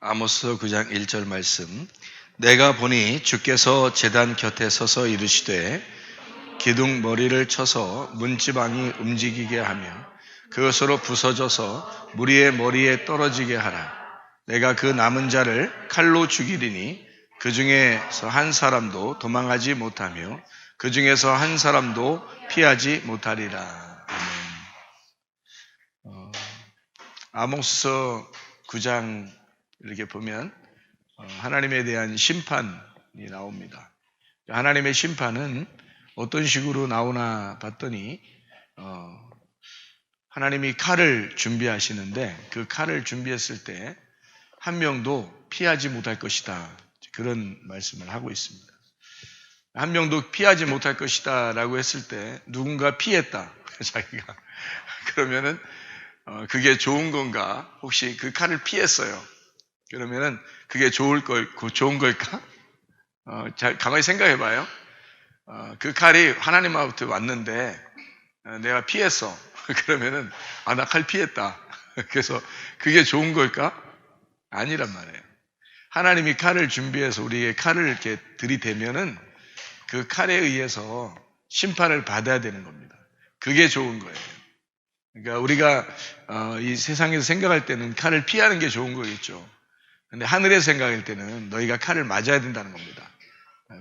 아모스 9장 1절 말씀. 내가 보니 주께서 제단 곁에 서서 이르시되 기둥 머리를 쳐서 문지방이 움직이게 하며 그것으로 부서져서 무리의 머리에 떨어지게 하라. 내가 그 남은 자를 칼로 죽이리니 그 중에서 한 사람도 도망하지 못하며 그 중에서 한 사람도 피하지 못하리라. 아멘. 아모스 9장 이렇게 보면 하나님에 대한 심판이 나옵니다. 하나님의 심판은 어떤 식으로 나오나 봤더니 하나님이 칼을 준비하시는데 그 칼을 준비했을 때 한 명도 피하지 못할 것이다. 그런 말씀을 하고 있습니다. 한 명도 피하지 못할 것이다 라고 했을 때 누군가 피했다. 자기가. 그러면은 그게 좋은 건가? 혹시 그 칼을 피했어요. 그러면은 그게 좋은 걸까? 잘 가만히 생각해 봐요. 그 칼이 하나님으로부터 왔는데 내가 피했어. 그러면은 나 칼 피했다. 그래서 그게 좋은 걸까? 아니란 말이에요. 하나님이 칼을 준비해서 우리에게 칼을 이렇게 들이대면은 그 칼에 의해서 심판을 받아야 되는 겁니다. 그게 좋은 거예요. 그러니까 우리가 이 세상에서 생각할 때는 칼을 피하는 게 좋은 거겠죠. 근데 하늘에서 생각할 때는 너희가 칼을 맞아야 된다는 겁니다.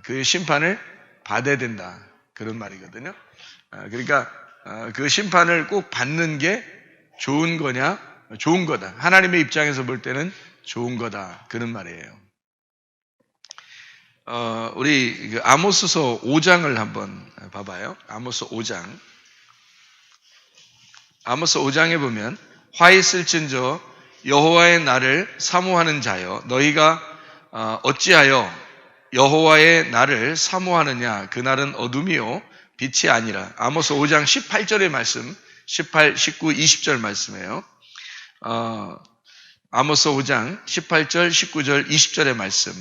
그 심판을 받아야 된다. 그런 말이거든요. 그러니까 그 심판을 꼭 받는 게 좋은 거냐? 좋은 거다. 하나님의 입장에서 볼 때는 좋은 거다. 그런 말이에요. 우리 아모스서 5장을 한번 봐봐요. 아모스 5장. 아모스 5장에 보면 화 있을진저 여호와의 날을 사모하는 자여 너희가 어찌하여 여호와의 날을 사모하느냐 그 날은 어둠이요 빛이 아니라. 아모스 5장 18절의 말씀 18, 19, 20절 말씀이에요. 아모스 5장 18절, 19절, 20절의 말씀.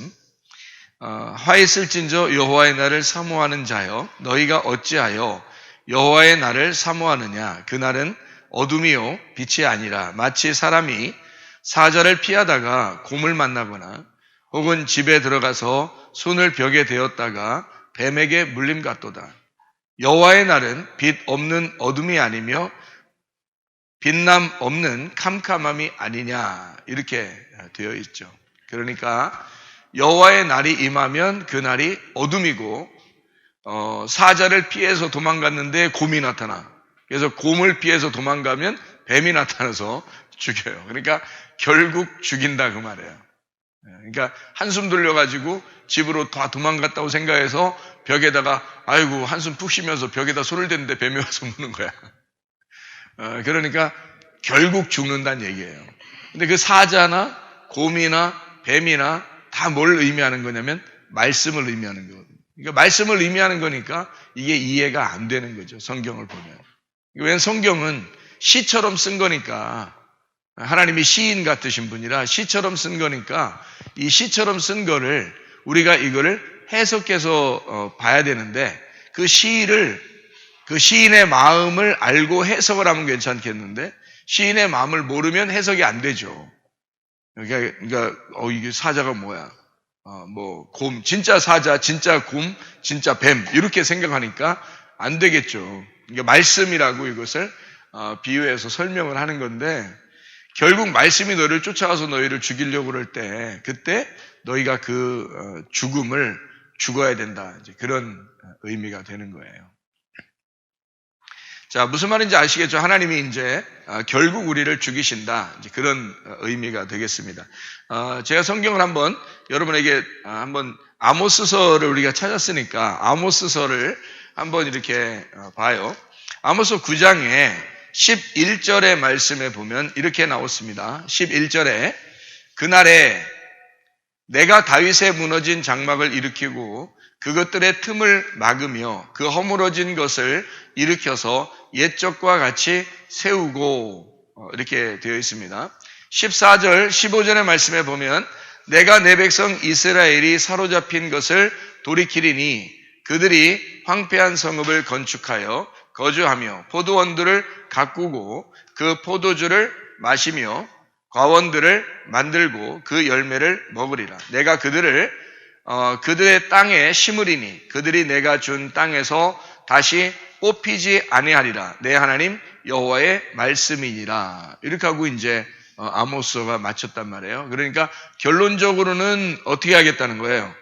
화 있을진저 여호와의 날을 사모하는 자여 너희가 어찌하여 여호와의 날을 사모하느냐 그 날은 어둠이요 빛이 아니라. 마치 사람이 사자를 피하다가 곰을 만나거나 혹은 집에 들어가서 손을 벽에 대었다가 뱀에게 물림 같도다. 여호와의 날은 빛 없는 어둠이 아니며 빛남 없는 캄캄함이 아니냐 이렇게 되어 있죠. 그러니까 여호와의 날이 임하면 그 날이 어둠이고 사자를 피해서 도망갔는데 곰이 나타나. 그래서 곰을 피해서 도망가면 뱀이 나타나서 죽여요. 그러니까 결국 죽인다 그 말이에요. 그러니까 한숨 돌려가지고 집으로 다 도망갔다고 생각해서 벽에다가 아이고 한숨 푹 쉬면서 벽에다 손을 댔는데 뱀이 와서 무는 거야. 그러니까 결국 죽는다는 얘기예요. 근데 그 사자나 곰이나 뱀이나 다 뭘 의미하는 거냐면 말씀을 의미하는 거거든요. 그러니까 말씀을 의미하는 거니까 이게 이해가 안 되는 거죠. 성경을 보면. 왜냐하면 성경은 시처럼 쓴 거니까 하나님이 시인 같으신 분이라 시처럼 쓴 거니까 이 시처럼 쓴 거를 우리가 이거를 해석해서 봐야 되는데 그 시인의 마음을 알고 해석을 하면 괜찮겠는데 시인의 마음을 모르면 해석이 안 되죠. 그러니까 이게 사자가 뭐야? 곰, 진짜 사자, 진짜 곰, 진짜 뱀 이렇게 생각하니까 안 되겠죠. 그러니까 말씀이라고 이것을 비유해서 설명을 하는 건데 결국 말씀이 너희를 쫓아가서 너희를 죽이려고 그럴 때 그때 너희가 그 죽음을 죽어야 된다. 이제 그런 의미가 되는 거예요. 자, 무슨 말인지 아시겠죠? 하나님이 이제 결국 우리를 죽이신다. 이제 그런 의미가 되겠습니다. 제가 성경을 한번 여러분에게 한번 아모스서를 우리가 찾았으니까 아모스서를 한번 이렇게 봐요. 아모스 9장에 11절의 말씀에 보면 이렇게 나왔습니다. 11절에 그날에 내가 다윗의 무너진 장막을 일으키고 그것들의 틈을 막으며 그 허물어진 것을 일으켜서 옛적과 같이 세우고 이렇게 되어 있습니다. 14절, 15절의 말씀에 보면 내가 내 백성 이스라엘이 사로잡힌 것을 돌이키리니 그들이 황폐한 성읍을 건축하여 거주하며 포도원들을 가꾸고 그 포도주를 마시며 과원들을 만들고 그 열매를 먹으리라. 내가 그들을 그들의 땅에 심으리니 그들이 내가 준 땅에서 다시 뽑히지 아니하리라. 내 하나님 여호와의 말씀이니라. 이렇게 하고 이제 아모스가 마쳤단 말이에요. 그러니까 결론적으로는 어떻게 하겠다는 거예요?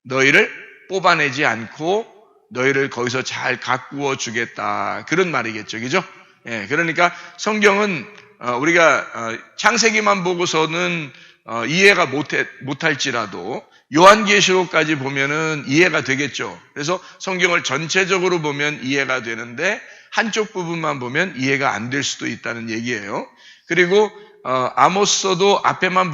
너희를 뽑아내지 않고 너희를 거기서 잘 가꾸어 주겠다. 그런 말이겠죠. 그죠? 예, 그러니까 성경은 우리가 창세기만 보고서는 이해가 못할지라도 요한계시록까지 보면은 이해가 되겠죠. 그래서 성경을 전체적으로 보면 이해가 되는데 한쪽 부분만 보면 이해가 안 될 수도 있다는 얘기예요. 그리고 아모스도 앞에만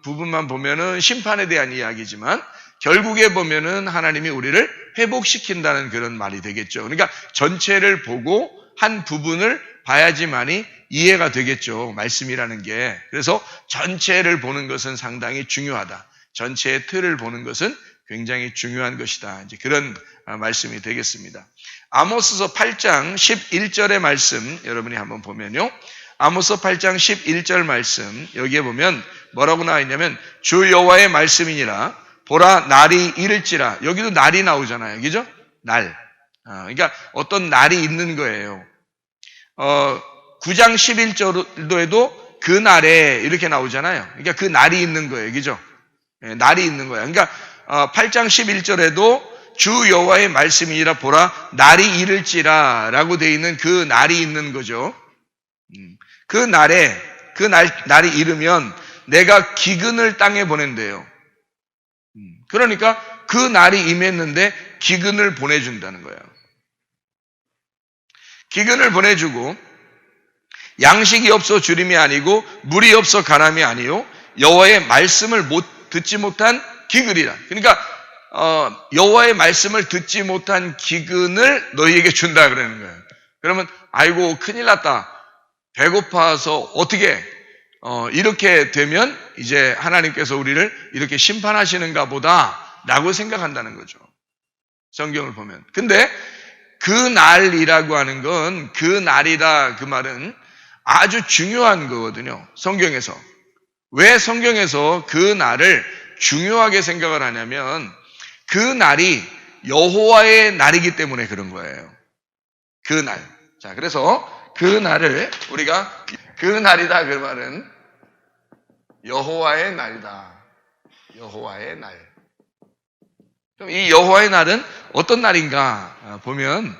부분만 보면은 심판에 대한 이야기지만 결국에 보면은 하나님이 우리를 회복시킨다는 그런 말이 되겠죠. 그러니까 전체를 보고 한 부분을 봐야지만이 이해가 되겠죠. 말씀이라는 게. 그래서 전체를 보는 것은 상당히 중요하다. 전체의 틀을 보는 것은 굉장히 중요한 것이다. 이제 그런 말씀이 되겠습니다. 아모스서 8장 11절의 말씀 여러분이 한번 보면요. 아모스 8장 11절 말씀 여기에 보면 뭐라고 나와 있냐면 주 여호와의 말씀이니라 보라 날이 이를지라. 여기도 날이 나오잖아요. 그죠? 날. 그러니까 어떤 날이 있는 거예요. 9장 11절에도 그 날에 이렇게 나오잖아요. 그러니까 그 날이 있는 거예요. 그죠? 날이 있는 거예요. 그러니까 8장 11절에도 주 여호와의 말씀이니라 보라 날이 이를지라 라고 되어 있는 그 날이 있는 거죠. 그 날에 날이 이르면 내가 기근을 땅에 보낸대요. 그러니까 그 날이 임했는데 기근을 보내준다는 거예요. 기근을 보내주고 양식이 없어 주림이 아니고 물이 없어 가람이 아니요 여호와의 말씀을 듣지 못한 기근이라. 그러니까 여호와의 말씀을 듣지 못한 기근을 너희에게 준다 그러는 거예요. 그러면 아이고 큰일 났다. 배고파서 어떻게 이렇게 되면 이제 하나님께서 우리를 이렇게 심판하시는가 보다라고 생각한다는 거죠. 성경을 보면. 근데 그 날이라고 하는 건 그 날이다 그 말은 아주 중요한 거거든요. 성경에서. 왜 성경에서 그 날을 중요하게 생각을 하냐면 그 날이 여호와의 날이기 때문에 그런 거예요. 그 날. 자, 그래서 그 날을 우리가 그 날이다 그 말은 여호와의 날이다. 여호와의 날. 그럼 이 여호와의 날은 어떤 날인가 보면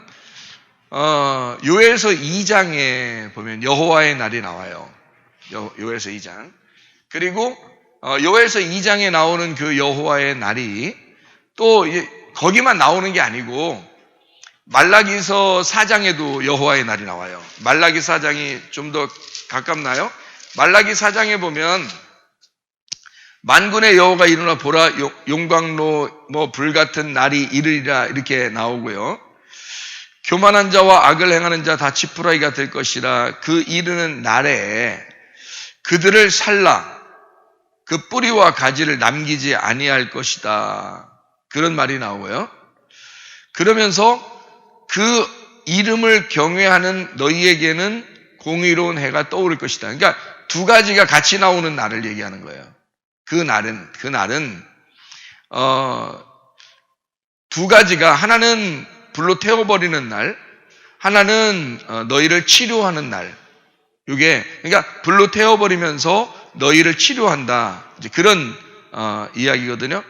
요엘서 2장에 보면 여호와의 날이 나와요. 요엘서 2장. 그리고 요엘서 2장에 나오는 그 여호와의 날이 또 거기만 나오는 게 아니고 말라기서 4장에도 여호와의 날이 나와요. 말라기 4장이 좀 더 가깝나요? 말라기 4장에 보면 만군의 여호가 일어나 보라 용광로 불같은 날이 이르리라 이렇게 나오고요. 교만한 자와 악을 행하는 자 다 지푸라기가 될 것이라. 그 이르는 날에 그들을 살라 그 뿌리와 가지를 남기지 아니할 것이다. 그런 말이 나오고요. 그러면서 그 이름을 경외하는 너희에게는 공의로운 해가 떠오를 것이다. 그러니까 두 가지가 같이 나오는 날을 얘기하는 거예요. 그 날은 두 가지가 하나는 불로 태워버리는 날, 하나는 너희를 치료하는 날. 이게 그러니까 불로 태워버리면서 너희를 치료한다. 이제 그런 이야기거든요.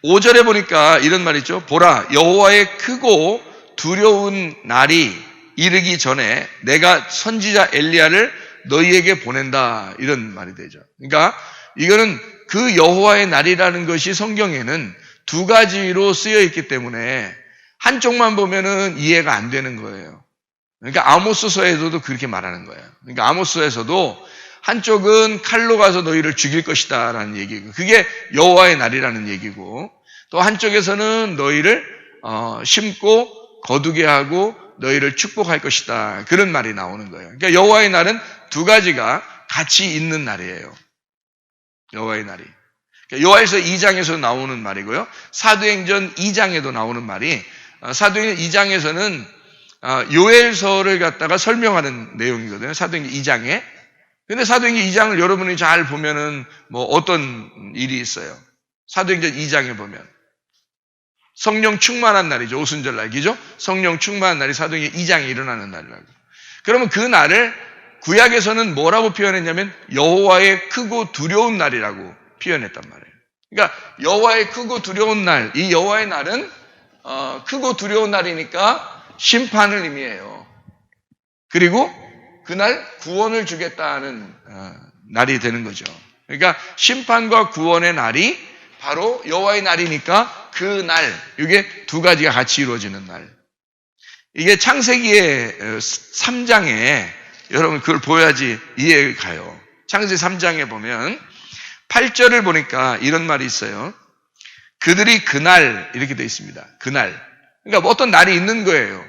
5절에 보니까 이런 말이 있죠. 보라 여호와의 크고 두려운 날이 이르기 전에 내가 선지자 엘리야를 너희에게 보낸다. 이런 말이 되죠. 그러니까 이거는 그 여호와의 날이라는 것이 성경에는 두 가지로 쓰여 있기 때문에 한쪽만 보면은 이해가 안 되는 거예요. 그러니까 아모스서에서도 그렇게 말하는 거예요. 그러니까 아모스에서도 한쪽은 칼로 가서 너희를 죽일 것이다 라는 얘기고 그게 여호와의 날이라는 얘기고 또 한쪽에서는 너희를 심고 거두게 하고 너희를 축복할 것이다 그런 말이 나오는 거예요. 그러니까 여호와의 날은 두 가지가 같이 있는 날이에요. 여호와의 날이. 그러니까 요한일서 2장에서 나오는 말이고요. 사도행전 2장에도 나오는 말이 사도행전 2장에서는 요엘서를 갖다가 설명하는 내용이거든요. 사도행전 2장에. 근데 사도행전 2장을 여러분이 잘 보면은 뭐 어떤 일이 있어요? 사도행전 2장에 보면 성령 충만한 날이죠. 오순절 날, 그죠? 성령 충만한 날이 사도행전 2장에 일어나는 날이라고. 그러면 그 날을 구약에서는 뭐라고 표현했냐면 여호와의 크고 두려운 날이라고 표현했단 말이에요. 그러니까 여호와의 크고 두려운 날, 이 여호와의 날은 크고 두려운 날이니까 심판을 의미해요. 그리고 그날 구원을 주겠다는 날이 되는 거죠. 그러니까 심판과 구원의 날이 바로 여호와의 날이니까 그 날, 이게 두 가지가 같이 이루어지는 날. 이게 창세기의 3장에 여러분 그걸 보여야지 이해가 가요. 창세기 3장에 보면 8절을 보니까 이런 말이 있어요. 그들이 그날 이렇게 되어 있습니다. 그날. 그러니까 뭐 어떤 날이 있는 거예요.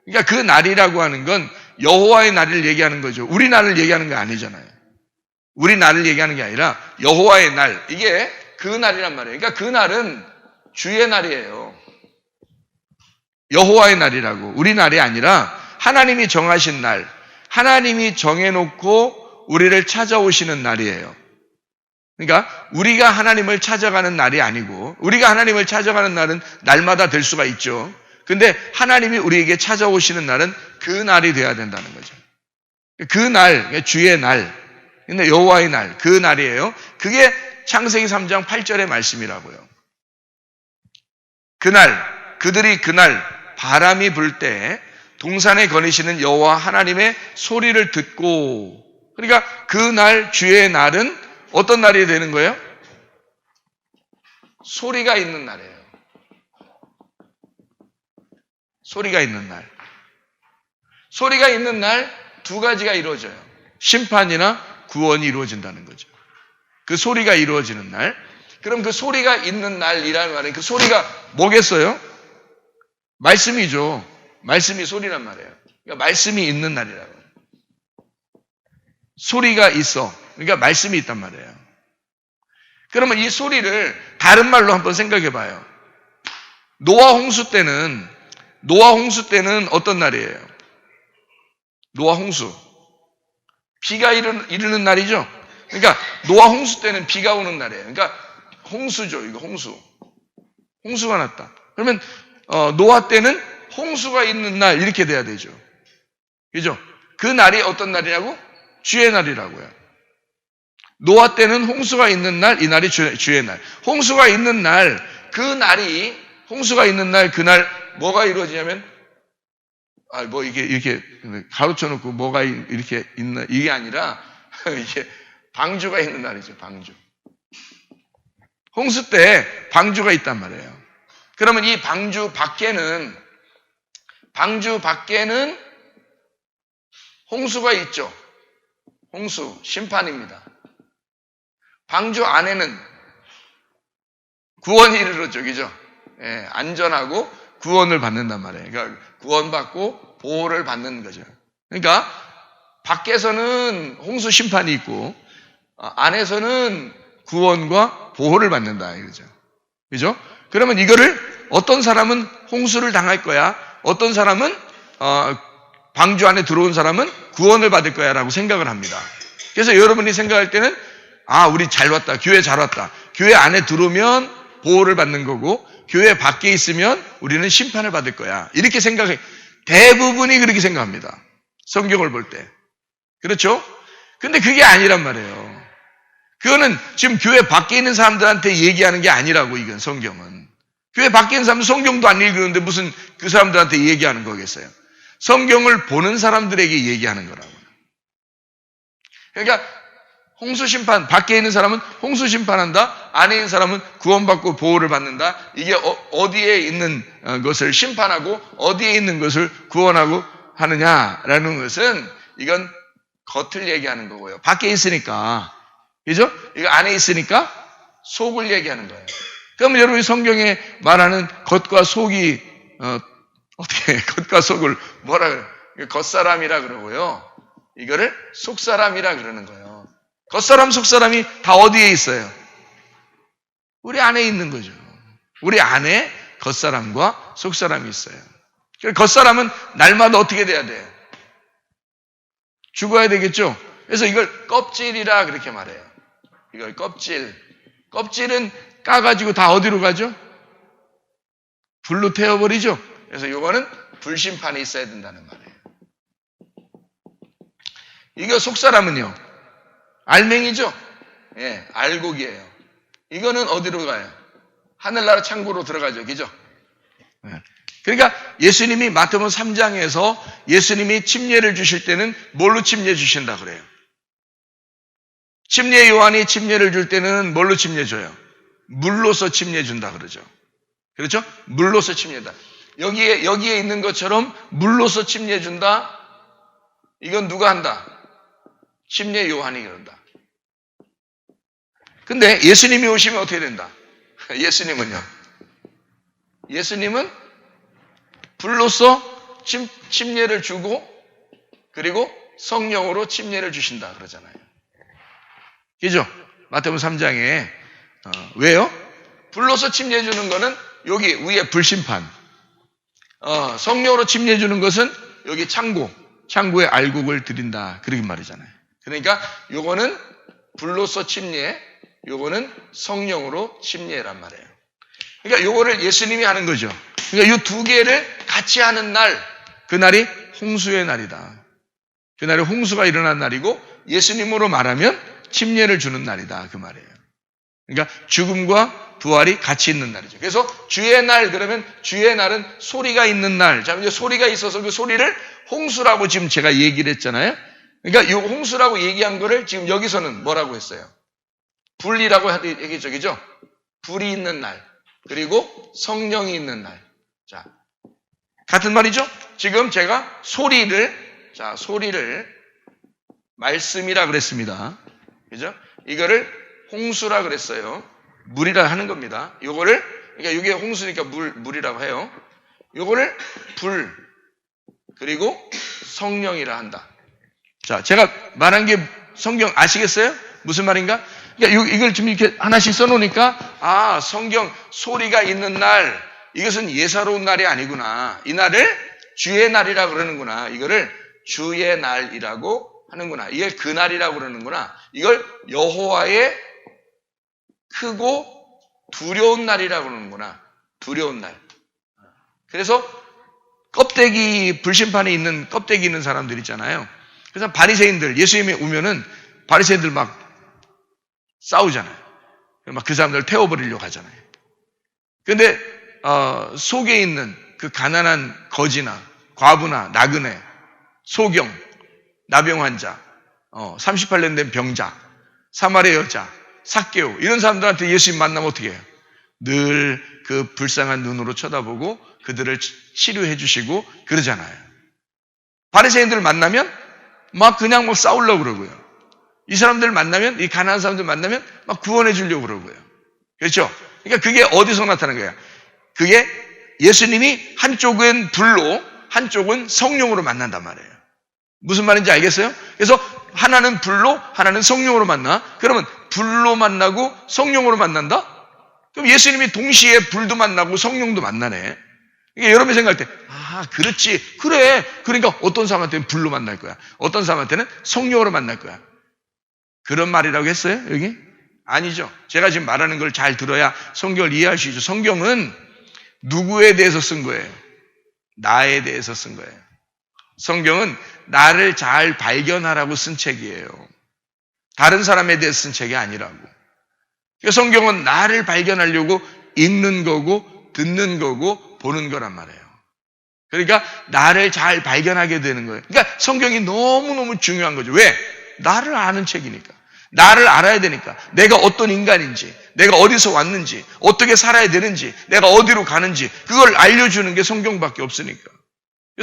그러니까 그 날이라고 하는 건 여호와의 날을 얘기하는 거죠. 우리 날을 얘기하는 게 아니잖아요. 우리 날을 얘기하는 게 아니라 여호와의 날. 이게 그 날이란 말이에요. 그러니까 그 날은 주의 날이에요. 여호와의 날이라고. 우리 날이 아니라 하나님이 정하신 날. 하나님이 정해놓고 우리를 찾아오시는 날이에요. 그러니까 우리가 하나님을 찾아가는 날이 아니고 우리가 하나님을 찾아가는 날은 날마다 될 수가 있죠. 근데 하나님이 우리에게 찾아오시는 날은 그 날이 돼야 된다는 거죠. 그 날, 주의 날, 근데 여호와의 날, 그 날이에요. 그게 창세기 3장 8절의 말씀이라고요. 그날, 그들이 그날 바람이 불 때 동산에 거니시는 여호와 하나님의 소리를 듣고, 그러니까 그날 주의 날은 어떤 날이 되는 거예요? 소리가 있는 날이에요. 소리가 있는 날. 소리가 있는 날 두 가지가 이루어져요. 심판이나 구원이 이루어진다는 거죠. 그 소리가 이루어지는 날. 그럼 그 소리가 있는 날이라는 말은 그 소리가 뭐겠어요? 말씀이죠. 말씀이 소리란 말이에요. 그러니까 말씀이 있는 날이라고. 소리가 있어. 그러니까 말씀이 있단 말이에요. 그러면 이 소리를 다른 말로 한번 생각해 봐요. 노아 홍수 때는 어떤 날이에요? 노아 홍수. 비가 이르는 날이죠? 그러니까 노아 홍수 때는 비가 오는 날이에요. 그러니까 홍수죠. 이거 홍수. 홍수가 났다. 그러면 노아 때는 홍수가 있는 날 이렇게 돼야 되죠. 그죠? 그 날이 어떤 날이라고? 주의 날이라고요. 노아 때는 홍수가 있는 날, 이 날이 주의 날. 홍수가 있는 날, 홍수가 있는 날, 그날 뭐가 이루어지냐면, 이렇게 가로쳐 놓고 뭐가 이렇게 있나, 이게 아니라, 이게 방주가 있는 날이죠, 방주. 홍수 때 방주가 있단 말이에요. 그러면 이 방주 밖에는 홍수가 있죠. 홍수, 심판입니다. 방주 안에는 구원이 이르렀죠, 그죠? 예, 안전하고 구원을 받는단 말이에요. 그러니까 구원받고 보호를 받는 거죠. 그러니까 밖에서는 홍수 심판이 있고 안에서는 구원과 보호를 받는다 이거죠. 그죠? 그러면 이거를 어떤 사람은 홍수를 당할 거야. 어떤 사람은 방주 안에 들어온 사람은 구원을 받을 거야라고 생각을 합니다. 그래서 여러분이 생각할 때는 우리 잘 왔다. 교회 잘 왔다. 교회 안에 들어오면 보호를 받는 거고 교회 밖에 있으면 우리는 심판을 받을 거야. 이렇게 생각해. 대부분이 그렇게 생각합니다. 성경을 볼 때. 그렇죠? 근데 그게 아니란 말이에요. 그거는 지금 교회 밖에 있는 사람들한테 얘기하는 게 아니라고, 이건 성경은. 교회 밖에 있는 사람은 성경도 안 읽는데 무슨 그 사람들한테 얘기하는 거겠어요? 성경을 보는 사람들에게 얘기하는 거라고요. 그러니까 홍수 심판, 밖에 있는 사람은 홍수 심판한다. 안에 있는 사람은 구원받고 보호를 받는다. 이게 어디에 있는 것을 심판하고 어디에 있는 것을 구원하고 하느냐라는 것은 이건 겉을 얘기하는 거고요. 밖에 있으니까, 그죠? 이거 안에 있으니까 속을 얘기하는 거예요. 그러면 여러분이 성경에 말하는 겉과 속이 어떻게 겉과 속을 뭐라 그래요? 겉사람이라 그러고요. 이거를 속사람이라 그러는 거예요. 겉사람, 속사람이 다 어디에 있어요? 우리 안에 있는 거죠. 우리 안에 겉사람과 속사람이 있어요. 겉사람은 날마다 어떻게 돼야 돼요? 죽어야 되겠죠? 그래서 이걸 껍질이라 그렇게 말해요. 이걸 껍질. 껍질은 까가지고 다 어디로 가죠? 불로 태워버리죠. 그래서 이거는 불심판이 있어야 된다는 말이에요. 이거 속사람은요, 알맹이죠? 예, 알곡이에요. 이거는 어디로 가요? 하늘나라 창고로 들어가죠. 그죠? 예. 그러니까 예수님이 마태복음 3장에서 예수님이 침례를 주실 때는 뭘로 침례 주신다 그래요? 침례 요한이 침례를 줄 때는 뭘로 침례 줘요? 물로서 침례 준다 그러죠. 그렇죠? 물로서 침례다. 여기에 있는 것처럼 물로서 침례 준다. 이건 누가 한다? 침례 요한이 그런다. 근데 예수님이 오시면 어떻게 된다? 예수님은 불로서 침례를 주고 그리고 성령으로 침례를 주신다 그러잖아요. 그죠? 마태복음 3장에 왜요? 불로서 침례 주는 거는 여기 위에 불심판, 성령으로 침례 주는 것은 여기 창고에 알곡을 드린다 그렇게 말이잖아요. 그러니까 요거는 불로서 침례, 요거는 성령으로 침례란 말이에요. 그러니까 요거를 예수님이 하는 거죠. 그러니까 요 두 개를 같이 하는 날, 그날이 홍수의 날이다. 그날에 홍수가 일어난 날이고 예수님으로 말하면 침례를 주는 날이다 그 말이에요. 그러니까 죽음과 부활이 같이 있는 날이죠. 그래서 주의 날 그러면 주의 날은 소리가 있는 날. 자, 이제 소리가 있어서 그 소리를 홍수라고 지금 제가 얘기를 했잖아요. 그러니까 이 홍수라고 얘기한 거를 지금 여기서는 뭐라고 했어요? 불이라고 얘기했죠. 그죠? 불이 있는 날. 그리고 성령이 있는 날. 자, 같은 말이죠? 지금 제가 소리를 말씀이라 그랬습니다. 그죠? 이거를 홍수라 그랬어요. 물이라 하는 겁니다. 요거를, 그러니까 이게 홍수니까 물이라고 해요. 요거를 불, 그리고 성령이라 한다. 자, 제가 말한 게 성경 아시겠어요? 무슨 말인가? 그러니까 이걸 지금 이렇게 하나씩 써놓으니까, 성경 소리가 있는 날, 이것은 예사로운 날이 아니구나. 이 날을 주의 날이라고 그러는구나. 이거를 주의 날이라고 하는구나. 이게 그 날이라고 그러는구나. 이걸 여호와의 크고 두려운 날이라고 그러는구나. 두려운 날. 그래서 불심판에 있는 껍데기 있는 사람들 있잖아요. 그래서 바리새인들, 예수님이 오면은 바리새인들 막 싸우잖아요. 막 그 사람들 태워버리려고 하잖아요. 근데 속에 있는 그 가난한 거지나 과부나 나그네, 소경, 나병 환자, 38년 된 병자, 사마리아 여자, 삭개오 이런 사람들한테 예수님 만나면 어떻게 해요? 늘 그 불쌍한 눈으로 쳐다보고 그들을 치료해 주시고 그러잖아요. 바리새인들 만나면 막 그냥 싸우려고 그러고요. 이 사람들 만나면, 이 가난한 사람들 만나면 막 구원해 주려고 그러고요. 그렇죠? 그러니까 그게 어디서 나타나는 거야? 그게 예수님이 한쪽은 불로, 한쪽은 성령으로 만난단 말이에요. 무슨 말인지 알겠어요? 그래서 하나는 불로, 하나는 성령으로 만나. 그러면 불로 만나고 성령으로 만난다? 그럼 예수님이 동시에 불도 만나고 성령도 만나네. 그러니까 여러분이 생각할 때, 그렇지. 그래. 그러니까 어떤 사람한테는 불로 만날 거야. 어떤 사람한테는 성령으로 만날 거야. 그런 말이라고 했어요? 여기? 아니죠. 제가 지금 말하는 걸 잘 들어야 성경을 이해할 수 있죠. 성경은 누구에 대해서 쓴 거예요? 나에 대해서 쓴 거예요. 성경은 나를 잘 발견하라고 쓴 책이에요. 다른 사람에 대해서 쓴 책이 아니라고. 성경은 나를 발견하려고 읽는 거고 듣는 거고 보는 거란 말이에요. 그러니까 나를 잘 발견하게 되는 거예요. 그러니까 성경이 너무너무 중요한 거죠. 왜? 나를 아는 책이니까. 나를 알아야 되니까. 내가 어떤 인간인지, 내가 어디서 왔는지, 어떻게 살아야 되는지, 내가 어디로 가는지 그걸 알려주는 게 성경밖에 없으니까.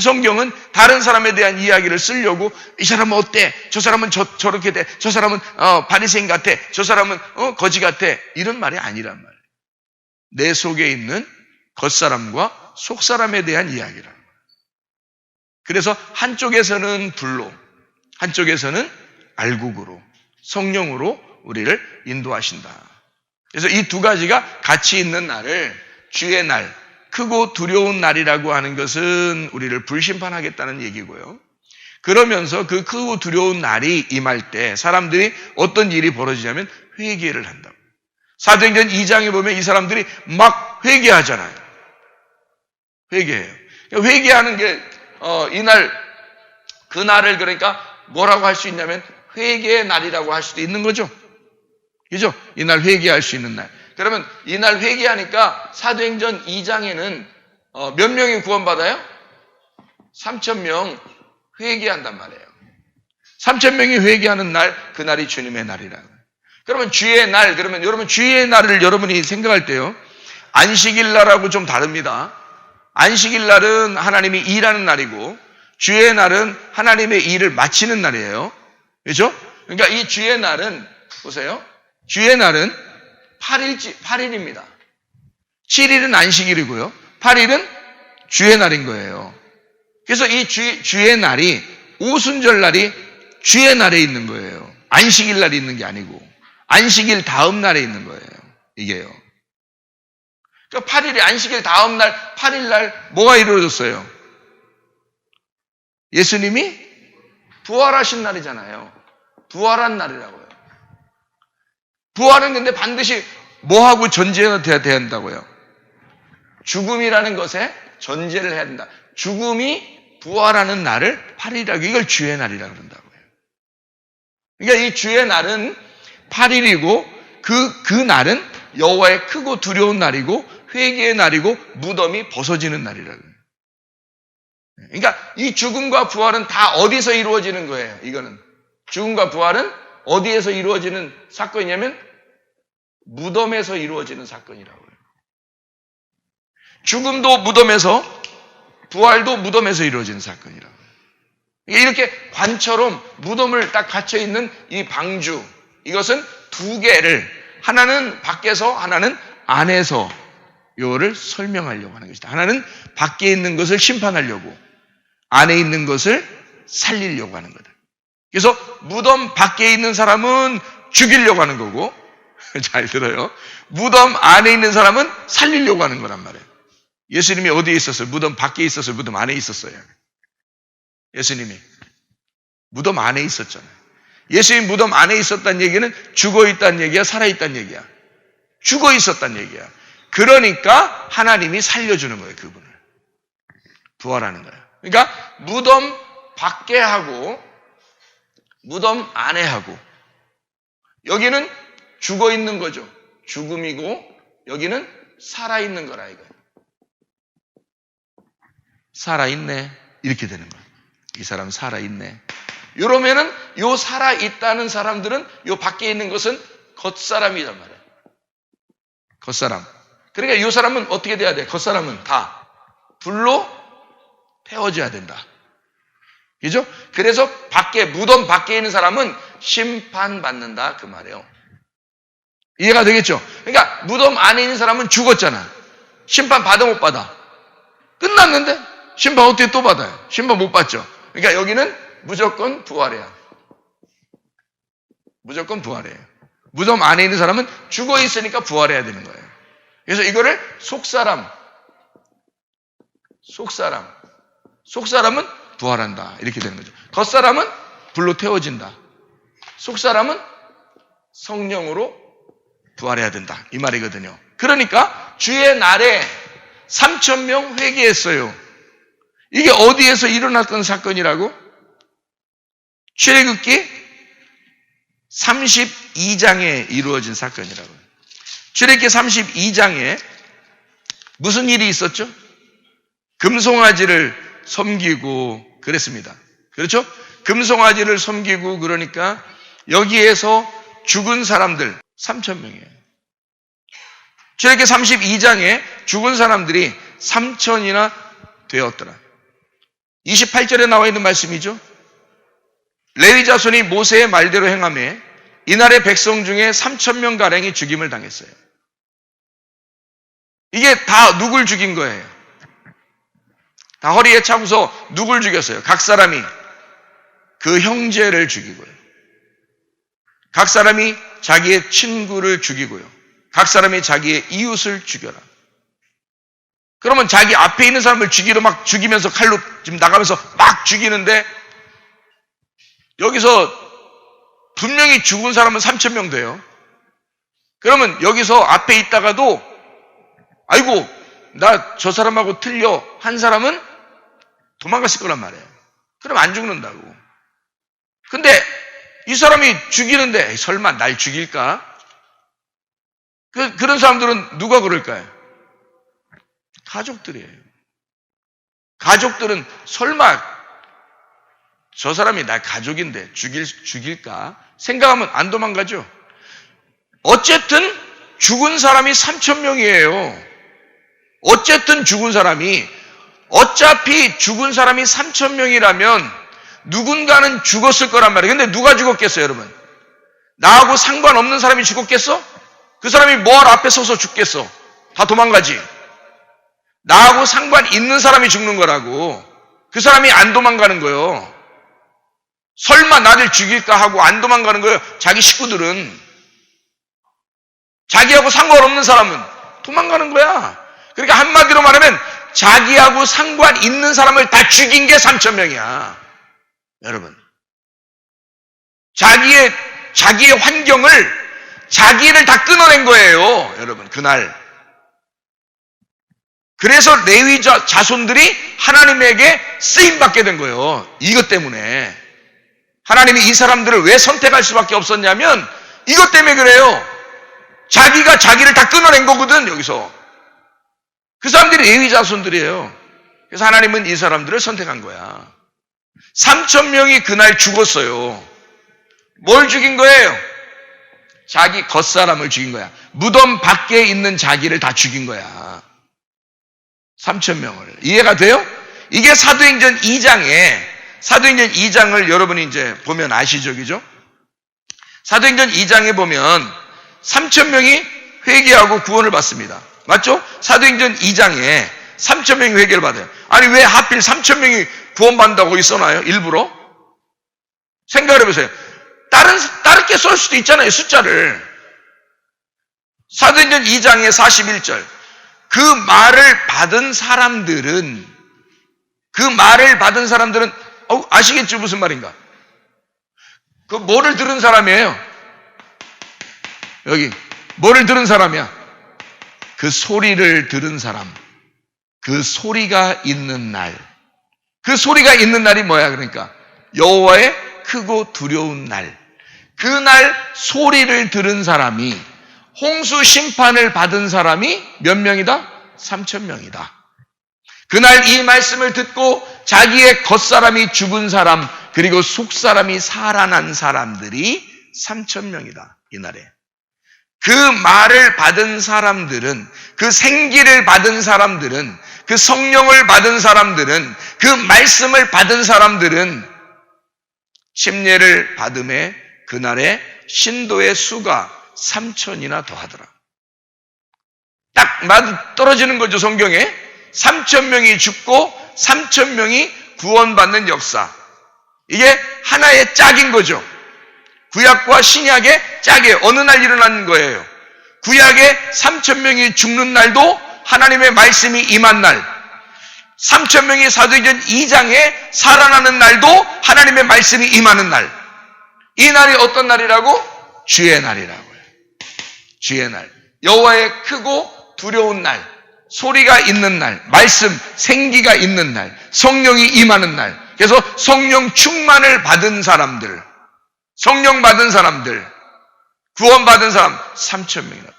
성경은 다른 사람에 대한 이야기를 쓰려고 이 사람은 어때? 저 사람은 저렇게 돼. 저 사람은 바리새인 같아. 저 사람은 거지 같아. 이런 말이 아니란 말이에요. 내 속에 있는 겉사람과 속사람에 대한 이야기라는 거예요. 그래서 한쪽에서는 불로, 한쪽에서는 알곡으로, 성령으로 우리를 인도하신다. 그래서 이 두 가지가 같이 있는 날을 주의 날, 크고 두려운 날이라고 하는 것은 우리를 불심판하겠다는 얘기고요. 그러면서 그 크고 두려운 날이 임할 때 사람들이 어떤 일이 벌어지냐면 회개를 한다고. 사도행전 2장에 보면 이 사람들이 막 회개하잖아요. 회개해요. 회개하는 게 이날 그날을 그러니까 뭐라고 할 수 있냐면 회개의 날이라고 할 수도 있는 거죠. 그죠? 이날 회개할 수 있는 날. 그러면 이날 회개하니까 사도행전 2장에는 몇 명이 구원받아요? 3,000명 회개한단 말이에요. 3,000명이 회개하는 날, 그날이 주님의 날이라고. 그러면 주의 날, 그러면 여러분 주의 날을 여러분이 생각할 때요. 안식일 날하고 좀 다릅니다. 안식일 날은 하나님이 일하는 날이고 주의 날은 하나님의 일을 마치는 날이에요. 그렇죠? 그러니까 이 주의 날은 보세요. 주의 날은 8일입니다. 7일은 안식일이고요. 8일은 주의 날인 거예요. 그래서 이 주의 날이 오순절 날이 주의 날에 있는 거예요. 안식일 날이 있는 게 아니고 안식일 다음 날에 있는 거예요. 이게요. 그러니까 8일이 안식일 다음 날 8일 날 뭐가 이루어졌어요? 예수님이 부활하신 날이잖아요. 부활한 날이라고요. 부활은 근데 반드시 뭐하고 전제가 돼야 된다고요? 죽음이라는 것에 전제를 해야 된다. 죽음이 부활하는 날을 8일이라고, 이걸 주의 날이라고 그런다고요. 그러니까 이 주의 날은 8일이고 그 날은 여호와의 크고 두려운 날이고 회개의 날이고 무덤이 벗어지는 날이라고요. 그러니까 이 죽음과 부활은 다 어디서 이루어지는 거예요? 이거는 죽음과 부활은 어디에서 이루어지는 사건이냐면 무덤에서 이루어지는 사건이라고요. 죽음도 무덤에서, 부활도 무덤에서 이루어지는 사건이라고요. 이렇게 관처럼 무덤을 딱 갇혀있는 이 방주, 이것은 두 개를, 하나는 밖에서 하나는 안에서 이거를 설명하려고 하는 것이다. 하나는 밖에 있는 것을 심판하려고, 안에 있는 것을 살리려고 하는 거다. 그래서 무덤 밖에 있는 사람은 죽이려고 하는 거고, 잘 들어요. 무덤 안에 있는 사람은 살리려고 하는 거란 말이에요. 예수님이 어디에 있었어요? 무덤 밖에 있었어요? 무덤 안에 있었어요? 예수님이 무덤 안에 있었잖아요. 예수님 무덤 안에 있었다는 얘기는 죽어 있다는 얘기야, 살아 있다는 얘기야. 죽어 있었다는 얘기야. 그러니까 하나님이 살려주는 거예요, 그분을. 부활하는 거예요. 그러니까 무덤 밖에 하고 무덤 안에 하고, 여기는 죽어 있는 거죠. 죽음이고 여기는 살아 있는 거라 이거예요. 살아 있네. 이렇게 되는 거예요. 이 사람 살아 있네. 이러면은 요 살아 있다는 사람들은 요 밖에 있는 것은 겉사람이란 말이에요. 겉사람. 그러니까 이 사람은 어떻게 돼야 돼? 겉사람은 다 불로 태워져야 된다. 그죠? 그래서 무덤 밖에 있는 사람은 심판받는다. 그 말이에요. 이해가 되겠죠? 그러니까 무덤 안에 있는 사람은 죽었잖아. 심판 받아 못 받아? 끝났는데? 심판 어떻게 또 받아요? 심판 못 받죠? 그러니까 여기는 무조건 부활해야. 무조건 부활해요. 무덤 안에 있는 사람은 죽어 있으니까 부활해야 되는 거예요. 그래서 이거를 속사람은 부활한다. 이렇게 되는 거죠. 겉사람은 불로 태워진다. 속사람은 성령으로 부활해야 된다. 이 말이거든요. 그러니까 주의 날에 3,000명 회개했어요. 이게 어디에서 일어났던 사건이라고? 출애굽기 32장에 이루어진 사건이라고요. 출애굽기 32장에 무슨 일이 있었죠? 금송아지를 섬기고 그랬습니다. 그렇죠? 금송아지를 섬기고 그러니까 여기에서 죽은 사람들 3,000명이에요. 출애굽기 32장에 죽은 사람들이 3,000이나 되었더라. 28절에 나와 있는 말씀이죠. 레위 자손이 모세의 말대로 행하며 이날의 백성 중에 3,000명가량이 죽임을 당했어요. 이게 다 누굴 죽인 거예요? 다 허리에 차고서 누굴 죽였어요? 각 사람이 그 형제를 죽이고요. 각 사람이 자기의 친구를 죽이고요. 각 사람이 자기의 이웃을 죽여라. 그러면 자기 앞에 있는 사람을 죽이러 막 죽이면서 칼로 지금 나가면서 막 죽이는데 여기서 분명히 죽은 사람은 3,000명 돼요. 그러면 여기서 앞에 있다가도 아이고 나 저 사람하고 틀려 한 사람은 도망갔을 거란 말이에요. 그럼 안 죽는다고. 근데 이 사람이 죽이는데 설마 날 죽일까? 그런 사람들은 누가 그럴까요? 가족들이에요. 가족들은 설마 저 사람이 날 가족인데 죽일까? 생각하면 안 도망가죠. 어쨌든 죽은 사람이 3,000명이에요. 어쨌든 죽은 사람이, 어차피 죽은 사람이 3,000명이라면 누군가는 죽었을 거란 말이에요. 근데 누가 죽었겠어요, 여러분? 나하고 상관없는 사람이 죽었겠어? 그 사람이 뭐하러 앞에 서서 죽겠어? 다 도망가지. 나하고 상관 있는 사람이 죽는 거라고. 그 사람이 안 도망가는 거예요. 설마 나를 죽일까 하고 안 도망가는 거예요. 자기 식구들은. 자기하고 상관없는 사람은 도망가는 거야. 그러니까 한마디로 말하면 자기하고 상관 있는 사람을 다 죽인 게 3,000명이야. 여러분. 자기의 환경을, 자기를 다 끊어낸 거예요. 여러분, 그날. 그래서 레위 자손들이 하나님에게 쓰임받게 된 거예요. 이것 때문에. 하나님이 이 사람들을 왜 선택할 수밖에 없었냐면 이것 때문에 그래요. 자기가 자기를 다 끊어낸 거거든, 여기서. 그 사람들이 레위 자손들이에요. 그래서 하나님은 이 사람들을 선택한 거야. 3,000명이 그날 죽었어요. 뭘 죽인 거예요? 자기 겉사람을 죽인 거야. 무덤 밖에 있는 자기를 다 죽인 거야. 3,000명을. 이해가 돼요? 이게 사도행전 2장을 여러분이 이제 보면 아시죠? 그죠? 사도행전 2장에 보면 3,000명이 회개하고 구원을 받습니다. 맞죠? 사도행전 2장에 3,000명이 회개를 받아요. 아니 왜 하필 3,000명이 구원받는다고 써놔요? 일부러? 생각을 해보세요. 다르게 쓸 수도 있잖아요, 숫자를. 사도행전 2장의 41절. 그 말을 받은 사람들은 아시겠죠? 무슨 말인가? 그 뭐를 들은 사람이에요? 여기 뭐를 들은 사람이야? 그 소리를 들은 사람. 그 소리가 있는 날. 그 소리가 있는 날이 뭐야? 그러니까 여호와의 크고 두려운 날. 그날 소리를 들은 사람이, 홍수 심판을 받은 사람이 몇 명이다? 3,000명이다. 그날 이 말씀을 듣고 자기의 겉사람이 죽은 사람, 그리고 속사람이 살아난 사람들이 3,000명이다. 이날에. 그 말을 받은 사람들은, 그 생기를 받은 사람들은, 그 성령을 받은 사람들은, 그 말씀을 받은 사람들은 침례를 받음에 그날에 신도의 수가 3,000이나 더하더라. 딱 맞아 떨어지는 거죠, 성경에. 3,000명이 죽고 3,000명이 구원받는 역사. 이게 하나의 짝인 거죠. 구약과 신약의 짝이에요. 어느 날 일어난 거예요. 구약에 3,000명이 죽는 날도 하나님의 말씀이 임한 날. 3,000명이 사도행전 2장에 살아나는 날도 하나님의 말씀이 임하는 날. 이 날이 어떤 날이라고? 주의 날이라고요. 주의 날. 여호와의 크고 두려운 날. 소리가 있는 날. 말씀, 생기가 있는 날. 성령이 임하는 날. 그래서 성령 충만을 받은 사람들, 성령 받은 사람들, 구원 받은 사람 3,000명이나.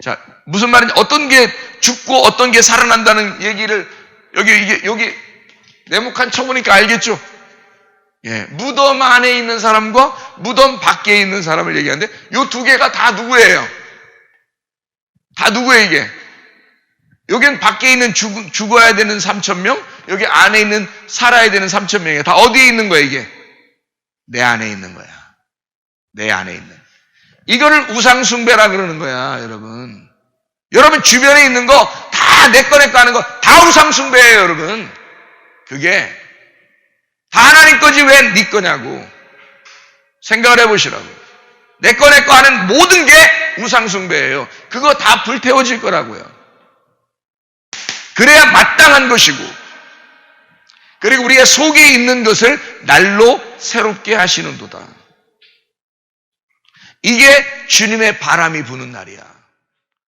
자, 무슨 말인지, 어떤 게 죽고 어떤 게 살아난다는 얘기를 여기 네모칸 쳐보니까 알겠죠? 예, 무덤 안에 있는 사람과 무덤 밖에 있는 사람을 얘기하는데 이 두 개가 다 누구예요? 다 누구예요, 이게? 여긴 밖에 있는 죽어야 되는 3,000명, 여기 안에 있는 살아야 되는 3,000명이에요. 다 어디에 있는 거야, 이게? 내 안에 있는 거야. 내 안에 있는. 이거를 우상숭배라 그러는 거야, 여러분. 여러분 주변에 있는 거 다 내 거 하는 거 다 우상숭배예요, 여러분. 그게 다 하나님 거지 왜 네 거냐고. 생각을 해보시라고. 내 거 하는 모든 게 우상숭배예요. 그거 다 불태워질 거라고요. 그래야 마땅한 것이고. 그리고 우리의 속에 있는 것을 날로 새롭게 하시는도다. 이게 주님의 바람이 부는 날이야.